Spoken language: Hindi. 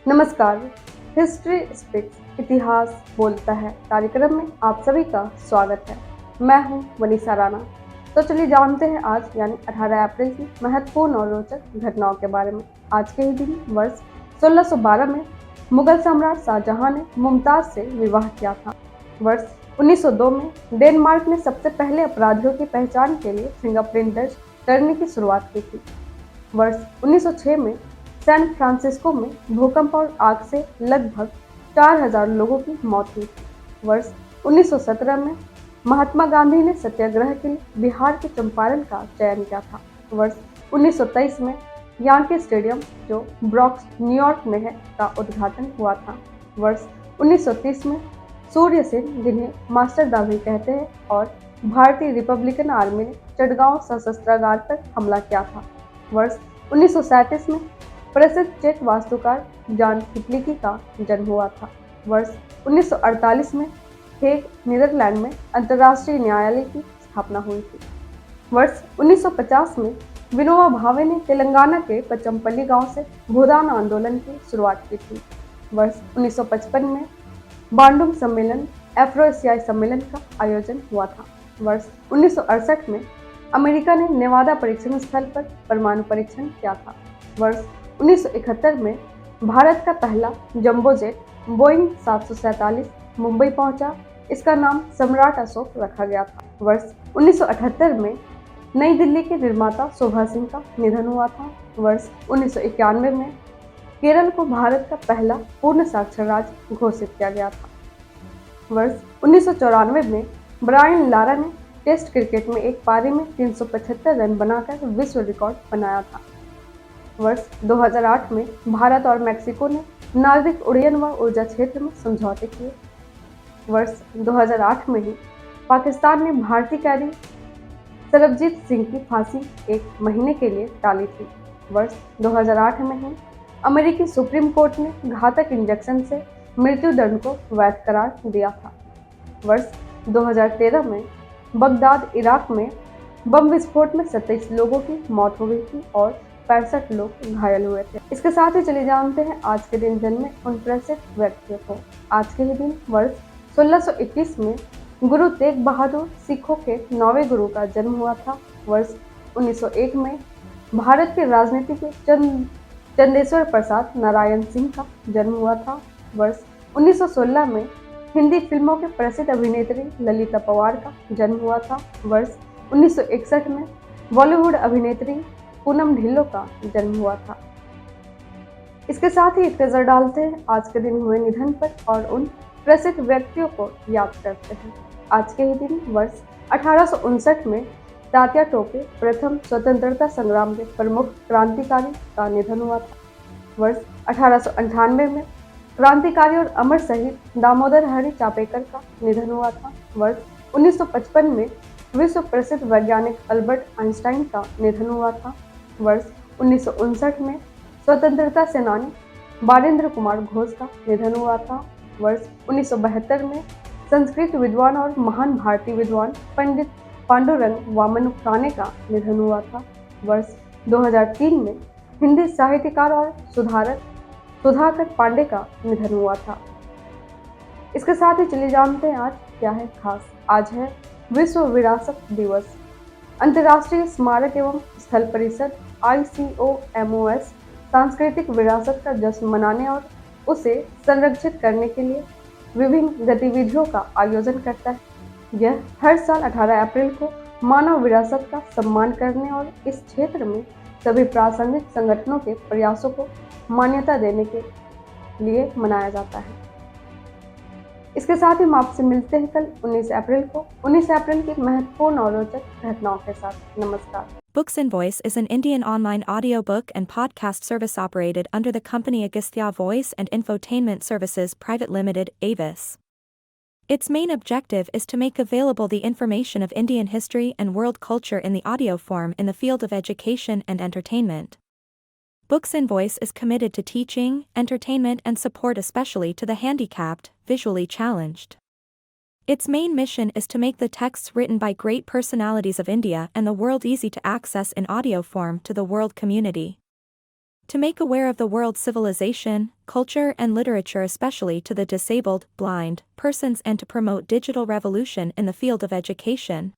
नमस्कार। हिस्ट्री स्पीक्स इतिहास बोलता है कार्यक्रम में आप सभी का स्वागत है। मैं हूं वनीसा राणा। तो चलिए जानते हैं आज यानी 18 अप्रैल की महत्वपूर्ण और रोचक घटनाओं के बारे में। आज के ही दिन वर्ष 1612 में मुगल सम्राट शाहजहां ने मुमताज से विवाह किया था। वर्ष 1902 में डेनमार्क ने सबसे पहले अपराधियों की पहचान के लिए फिंगरप्रिंट दर्ज करने की शुरुआत की थी। वर्ष 1906 में सैन फ्रांसिस्को में भूकंप और आग से लगभग 4000 लोगों की मौत हुई थी। वर्ष 1917 में महात्मा गांधी ने सत्याग्रह के लिए बिहार के चंपारण का चयन किया था। वर्ष 1923 में यानके स्टेडियम, जो ब्रॉक्स न्यूयॉर्क में है, का उद्घाटन हुआ था। वर्ष 1930 में सूर्य सेन, जिन्हें मास्टर दा भी कहते हैं, और भारतीय रिपब्लिकन आर्मी ने चटगांव सशस्त्रागार पर हमला किया था। वर्ष 1937 में प्रसिद्ध चेक वास्तुकार जॉन हिप्लिकी का जन्म हुआ था। वर्ष 1948 में हेग, नीदरलैंड में अंतर्राष्ट्रीय न्यायालय की स्थापना हुई थी। वर्ष 1950 में विनोबा भावे ने तेलंगाना के पचमपल्ली गांव से भूदान आंदोलन की शुरुआत की थी। वर्ष 1955 में बांडुंग सम्मेलन, एफ्रो एशियाई सम्मेलन का आयोजन हुआ था। वर्ष 1968 में अमेरिका ने नेवादा परीक्षण स्थल पर परमाणु परीक्षण किया था। वर्ष 1971 में भारत का पहला जंबो जेट बोइंग 747 मुंबई पहुंचा। इसका नाम सम्राट अशोक रखा गया था। वर्ष 1978 में नई दिल्ली के निर्माता शोभा सिंह का निधन हुआ था। वर्ष 1991 में केरल को भारत का पहला पूर्ण साक्षर राज्य घोषित किया गया था। वर्ष 1994 में ब्रायन लारा ने टेस्ट क्रिकेट में एक पारी में 375 रन बनाकर विश्व रिकॉर्ड बनाया था। वर्ष 2008 में भारत और मेक्सिको ने नागरिक उड्डयन व ऊर्जा क्षेत्र में समझौते किए। वर्ष 2008 में ही पाकिस्तान ने भारतीय कैदी सरबजीत सिंह की फांसी 1 महीने के लिए टाली थी। वर्ष 2008 में ही अमेरिकी सुप्रीम कोर्ट ने घातक इंजेक्शन से मृत्यु दंड को वैध करार दिया था। वर्ष 2013 में बगदाद, इराक में बम विस्फोट में 27 लोगों की मौत हो गई थी और 65 लोग घायल हुए थे। इसके साथ ही चलिए जानते हैं आज के दिन जन्मे उन प्रसिद्ध व्यक्तियों को। आज के ही दिन वर्ष 1621 में गुरु तेग बहादुर सिखों के 9वें गुरु का जन्म हुआ था। वर्ष 1901 में भारत के राजनीति के चंदेश्वर प्रसाद नारायण सिंह का जन्म हुआ था। वर्ष 1916 में हिंदी फिल्मों के प्रसिद्ध अभिनेत्री ललिता पवार का जन्म हुआ था। वर्ष 1961 में बॉलीवुड अभिनेत्री पूनम ढिल्लों का जन्म हुआ था। इसके साथ ही एक नजर डालते हैं आज के दिन हुए निधन पर और उन प्रसिद्ध व्यक्तियों को याद करते हैं। आज के ही दिन वर्ष 1859 में तात्या टोपे, प्रथम स्वतंत्रता संग्राम के प्रमुख क्रांतिकारी, का निधन हुआ था। वर्ष 1898 में क्रांतिकारी और अमर शहीद दामोदर हरि चापेकर का निधन हुआ था। वर्ष 1955 में विश्व प्रसिद्ध वैज्ञानिक अल्बर्ट आइंस्टाइन का निधन हुआ था। वर्ष 1959 में स्वतंत्रता सेनानी बारेंद्र कुमार घोष का निधन हुआ था। वर्ष 1972 में संस्कृत विद्वान और महान भारतीय विद्वान पंडित पांडुरंग वामन का निधन हुआ था। वर्ष 2003 में हिंदी साहित्यकार और सुधारक सुधाकर पांडे का निधन हुआ था। इसके साथ ही चलिए जानते हैं आज क्या है खास। आज है विश्व विरासत दिवस। अंतर्राष्ट्रीय स्मारक एवं स्थल परिषद ICOMOS सांस्कृतिक विरासत का जश्न मनाने और उसे संरक्षित करने के लिए विभिन्न गतिविधियों का आयोजन करता है। यह हर साल 18 अप्रैल को मानव विरासत का सम्मान करने और इस क्षेत्र में सभी प्रासंगिक संगठनों के प्रयासों को मान्यता देने के लिए मनाया जाता है। इसके साथ ही हम आपसे मिलते हैं कल 19 अप्रैल को 19 अप्रैल की महत्वपूर्ण और रोचक घटनाओं के साथ। नमस्कार। Books and Voice is an Indian online audiobook and podcast service operated under the company Agastya Voice and Infotainment Services Private Limited, Avis. Its main objective is to make available the information of Indian history and world culture in the audio form in the field of education and entertainment. Books and Voice is committed to teaching, entertainment and support especially to the handicapped, visually challenged. Its main mission is to make the texts written by great personalities of India and the world easy to access in audio form to the world community. to make aware of the world's civilization, culture and literature especially to the disabled, blind, persons and to promote digital revolution in the field of education.